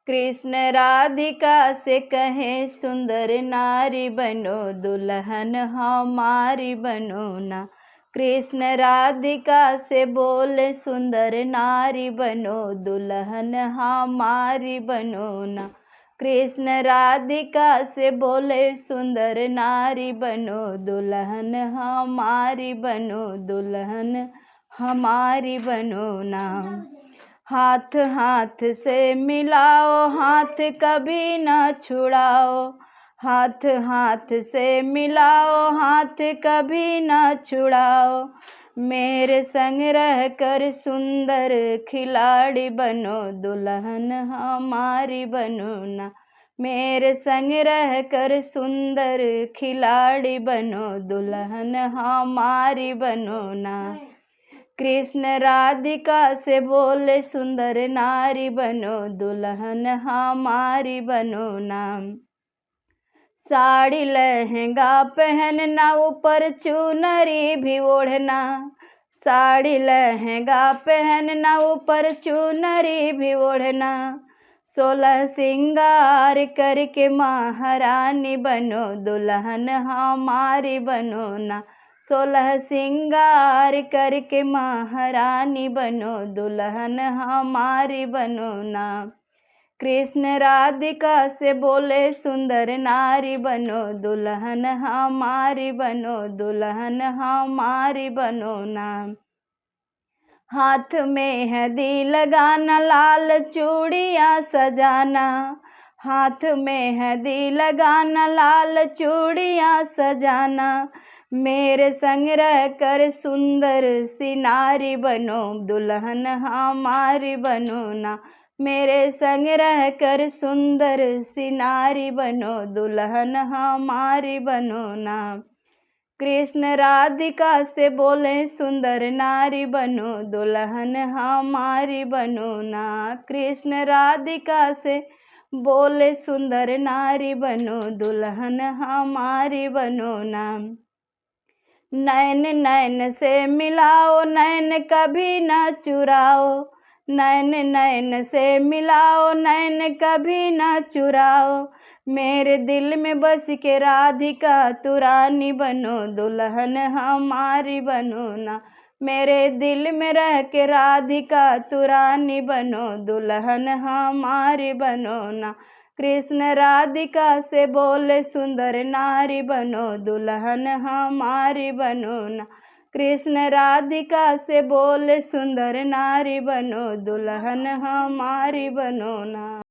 कृष्ण राधिका से कहे सुंदर नारी बनो, दुल्हन हमारी बनो ना। कृष्ण राधिका से बोले सुंदर नारी बनो, दुल्हन हमारी बनो ना। कृष्ण राधिका से बोले सुंदर नारी बनो, दुल्हन हमारी बनो, दुल्हन हमारी बनो ना। हाथ हाथ से मिलाओ, हाथ कभी ना छुड़ाओ। हाथ हाथ से मिलाओ, हाथ कभी ना छुड़ाओ। मेरे संग रह कर सुंदर खिलाड़ी बनो, दुल्हन हमारी बनो ना। मेरे संग रह कर सुंदर खिलाड़ी बनो, दुल्हन हमारी बनो ना। कृष्ण राधिका से बोले सुंदर नारी बनो, दुल्हन हमारी बनो ना। साड़ी लहंगा पहनना, ऊपर चुनरी भी ओढ़ना। साड़ी लहंगा पहनना, ऊपर चुनरी भी ओढ़ना। 16 सिंगार करके महारानी बनो, दुल्हन हमारी बनो ना। 16 सिंगार करके महारानी बनो, दुल्हन हमारी बनो ना। कृष्ण राधिका से बोले सुंदर नारी बनो, दुल्हन हमारी बनो, दुल्हन हमारी बनो ना। हाथ में मेहंदी लगाना, लाल चूड़ियाँ सजाना। हाथ में मेहंदी लगाना, लाल चूड़ियाँ सजाना। मेरे संग रह कर सुंदर सी नारी बनो, दुल्हन हमारी बनो ना। मेरे संग रह कर सुंदर सी नारी बनो, दुल्हन हमारी बनो ना। कृष्ण राधिका से बोले सुंदर नारी बनो, दुल्हन हमारी बनो ना। कृष्ण राधिका से बोले सुंदर नारी बनो, दुल्हन हमारी बनो ना। नैन नैन से मिलाओ, नैन कभी ना चुराओ। नैन नैन से मिलाओ, नैन कभी ना चुराओ। मेरे दिल में बस के राधिका तू रानी बनो, दुल्हन हमारी बनो ना। मेरे दिल में रह के राधिका तू रानी बनो, दुल्हन हमारी बनो ना। कृष्ण राधिका से बोले सुंदर नारी बनो, दुल्हन हमारी बनो ना। कृष्ण राधिका से बोले सुंदर नारी बनो, दुल्हन हमारी बनो ना।